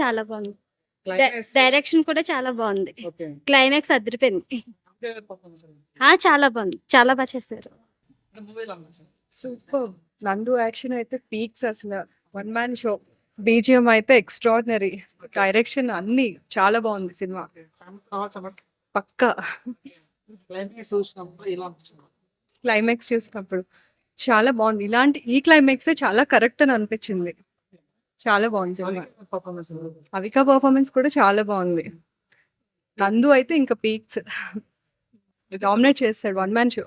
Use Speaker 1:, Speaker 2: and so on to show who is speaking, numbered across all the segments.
Speaker 1: చాలా బాగుంది. డైరెక్షన్ కూడా చాలా బాగుంది. క్లైమాక్స్ అదిరిపోయింది. చాలా బాగుంది. చాలా బాగా చేశారు.
Speaker 2: సూపర్. నందు యాక్షన్ అయితే పీక్స్ అసలు. One man show. బీజిఎం అయితే ఎక్స్ట్రాడినరీ. డైరెక్షన్ అన్ని చాలా బాగుంది సినిమా. పక్కా. క్లైమాక్స్ చూసినప్పుడు చాలా బాగుంది. ఈ క్లైమాక్స్ చాలా కరెక్ట్ అని అనిపించింది. చాలా బాగుంది సినిమా. అవికా పర్ఫార్మెన్స్ కూడా చాలా బాగుంది. నందు అయితే ఇంకా పీక్స్ డామినేట్ చేస్తాడు. One man show.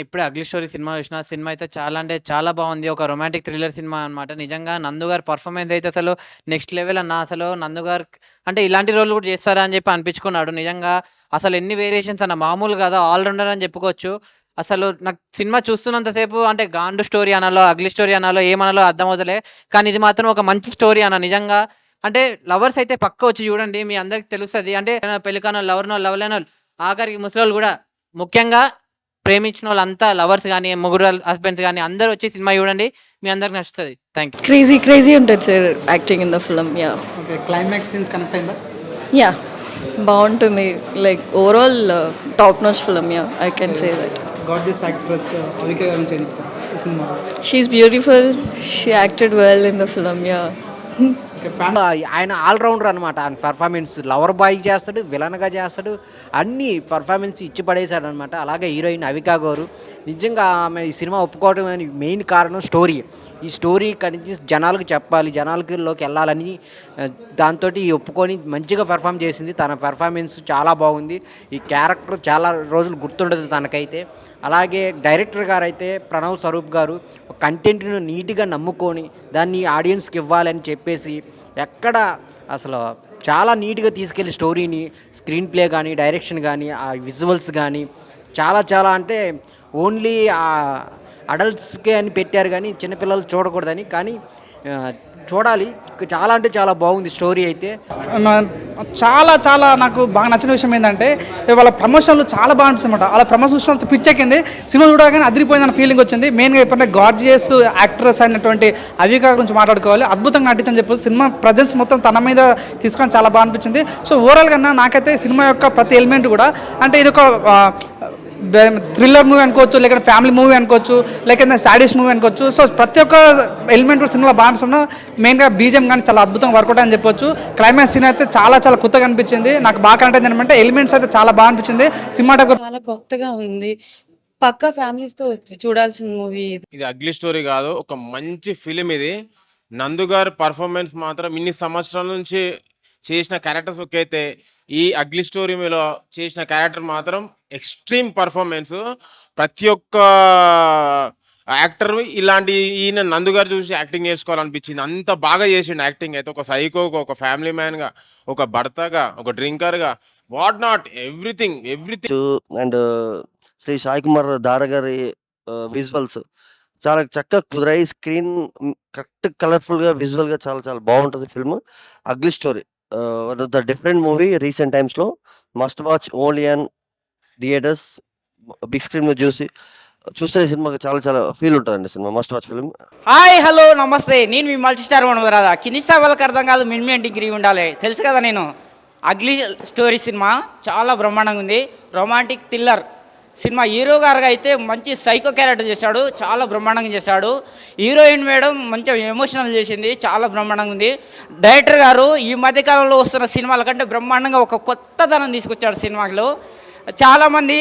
Speaker 3: ఇప్పుడే అగ్లీ స్టోరీ సినిమా చూసిన. సినిమా అయితే చాలా అంటే చాలా బాగుంది. ఒక రొమాంటిక్ థ్రిల్లర్ సినిమా అనమాట. నిజంగా నందు గారి పర్ఫార్మెన్స్ అయితే అసలు నెక్స్ట్ లెవెల్ అన్న. అసలు నందు గారు అంటే ఇలాంటి రోల్ కూడా చేస్తారా అని చెప్పి అనిపించుకున్నాడు. నిజంగా అసలు ఎన్ని వేరియేషన్స్ అన్న, మామూలు కదా, ఆల్రౌండర్ అని చెప్పుకోవచ్చు. అసలు నాకు సినిమా చూస్తున్నంతసేపు అంటే గాండు స్టోరీ అనాలో, అగ్లీ స్టోరీ అనాలో, ఏమనాలో అర్థమవుతలే. కానీ ఇది మాత్రం ఒక మంచి స్టోరీ అన్న. నిజంగా అంటే లవర్స్ అయితే పక్క వచ్చి చూడండి, మీ అందరికి తెలుస్తుంది. అంటే పెళ్ళికానో, లవర్నో, లవ్ లేనో, ఆఖరికి ముసలోళ్ళు కూడా, ముఖ్యంగా ప్రేమించిన వాళ్ళంతా లవర్స్ కానీ, ముగ్గురు హస్బెండ్స్ కానీ అందరూ వచ్చి సినిమా చూడండి, మీ అందరికి నచ్చుతుంది. Thank you.
Speaker 4: క్రేజీ ఉంటుంది sir acting in the film.
Speaker 5: Climax scenes connect అయిందా?
Speaker 4: యా బాగుంటుంది. Like overall top notch film. I can say that.
Speaker 5: Gorgeous actress Avika గారు చేంజ్ ఈ సినిమా.
Speaker 4: She is beautiful. She acted well in the film.
Speaker 6: ఆయన allrounder అనమాట. ఆయన performance lover boy చేస్తాడు, విలన్గా చేస్తాడు, అన్ని పర్ఫార్మెన్స్ ఇచ్చి పడేశాడు అనమాట. అలాగే హీరోయిన్ అవికా గారు నిజంగా ఆమె ఈ సినిమా ఒప్పుకోవడం మెయిన్ కారణం స్టోరీ. ఈ స్టోరీ కనిపించి జనాలకు చెప్పాలి, జనాలలోకి వెళ్ళాలని దాంతో ఒప్పుకొని మంచిగా పెర్ఫామ్ చేసింది. తన పెర్ఫార్మెన్స్ చాలా బాగుంది. ఈ క్యారెక్టర్ చాలా రోజులు గుర్తుండదు తనకైతే. అలాగే డైరెక్టర్ గారు అయితే ప్రణవ్ స్వరూప్ గారు కంటెంట్ను నీట్గా నమ్ముకొని దాన్ని ఆడియన్స్కి ఇవ్వాలని చెప్పేసి ఎక్కడ అసలు చాలా నీట్గా తీసుకెళ్ళి స్టోరీని, స్క్రీన్ ప్లే కానీ, డైరెక్షన్ కానీ, ఆ విజువల్స్ కానీ చాలా చాలా అంటే ఓన్లీ అడల్ట్స్కే అని పెట్టారు కానీ చిన్నపిల్లలు చూడకూడదని. కానీ చూడాలి. చాలా అంటే చాలా బాగుంది స్టోరీ అయితే.
Speaker 5: చాలా చాలా నాకు బాగా నచ్చిన విషయం ఏంటంటే వాళ్ళ ప్రమోషన్లు చాలా బాగా అనిపిస్తుంది అనమాట. అలా ప్రమోషన్ పిచ్చెక్కింది. సినిమా చూడగానే అదిరిపోయిందన్న ఫీలింగ్ వచ్చింది. మెయిన్గా ఎప్పుడంటే గార్జియస్ యాక్ట్రెస్ అయినటువంటి అవికా గురించి మాట్లాడుకోవాలి. అద్భుతంగా నటించని చెప్పి సినిమా ప్రజెన్స్ మొత్తం తన మీద తీసుకొని చాలా బాగా అనిపించింది. సో ఓవరాల్గా నాకైతే సినిమా యొక్క ప్రతి ఎలిమెంట్ కూడా అంటే ఇది ఒక థ్రిల్లర్ మూవీ అనుకోవచ్చు, లేకపోతే ఫ్యామిలీ మూవీ అనుకోవచ్చు, లేకపోతే సాడిస్ట్ మూవీ అనుకోవచ్చు. సో ప్రతి ఒక్క ఎలిమెంట్ కూడా సినిమాలో బాగా అనిపిస్తున్నా. మెయిన్గా బీజం కానీ చాలా అద్భుతంగా వర్కౌట్ అని చెప్పొచ్చు. క్లైమాక్స్ సీన్ అయితే చాలా చాలా కొత్తగా అనిపించింది. నాకు బాగా కనెక్ట్ అయింది ఏంటంటే ఎలిమెంట్స్ అయితే చాలా బాగా అనిపించింది. సినిమాటోగ్రఫీ
Speaker 7: చాలా కొత్తగా ఉంది. పక్కా ఫ్యామిలీస్ తో చూడాల్సిన మూవీ
Speaker 8: ఇది. అగ్లీ స్టోరీ కాదు, ఒక మంచి ఫిలిం ఇది. నందు గారి పర్ఫార్మెన్స్ మాత్రం ఇన్ని సంవత్సరాల నుంచి చేసిన క్యారెక్టర్స్ ఒక్కైతే ఈ అగ్లీ స్టోరీ మీలో చేసిన క్యారెక్టర్ మాత్రం ఎక్స్ట్రీమ్ పర్ఫార్మెన్స్. ప్రతి ఒక్క యాక్టర్ ఇలాంటి ఈయన నందు గారు చూసి యాక్టింగ్ చేసుకోవాలనిపించింది. అంత బాగా చేసిండు యాక్టింగ్ అయితే. ఒక సైకోగా, ఒక ఫ్యామిలీ మ్యాన్గా, ఒక భర్తగా, ఒక డ్రింకర్గా, what not everything.
Speaker 9: And Shri Sai Kumar Dara గారి విజువల్స్ చాలా చక్కగా కుదిరాయి. స్క్రీన్ కరెక్ట్ కలర్ఫుల్గా, విజువల్గా చాలా చాలా బాగుంటుంది film. Ugly story one of the different movie recent టైమ్స్లో. Must watch only on theatres. Big screen మీద చూస్తే సినిమాకి చాలా చాలా ఫీల్ ఉంటుందండి. Cinema must watch film.
Speaker 10: Hi hello నమస్తే, నేను మీ మల్టీ స్టార్ రాదా. కింది స్థాయి వాళ్ళకి అర్థం కాదు, మినిమం డిగ్రీ ఉండాలి, తెలుసు కదా. నేను అగ్లీ స్టోరీ సినిమా చాలా బ్రహ్మాండంగా ఉంది. Romantic thriller cinema. హీరో గారుగా అయితే మంచి సైకో క్యారెక్టర్ చేశాడు, చాలా బ్రహ్మాండంగా చేశాడు. హీరోయిన్ మేడం మంచిగా ఎమోషనల్ చేసింది, చాలా బ్రహ్మాండంగా ఉంది. డైరెక్టర్ గారు ఈ మధ్యకాలంలో వస్తున్న సినిమాల కంటే బ్రహ్మాండంగా ఒక కొత్తదనం తీసుకొచ్చాడు సినిమాలో. చాలామంది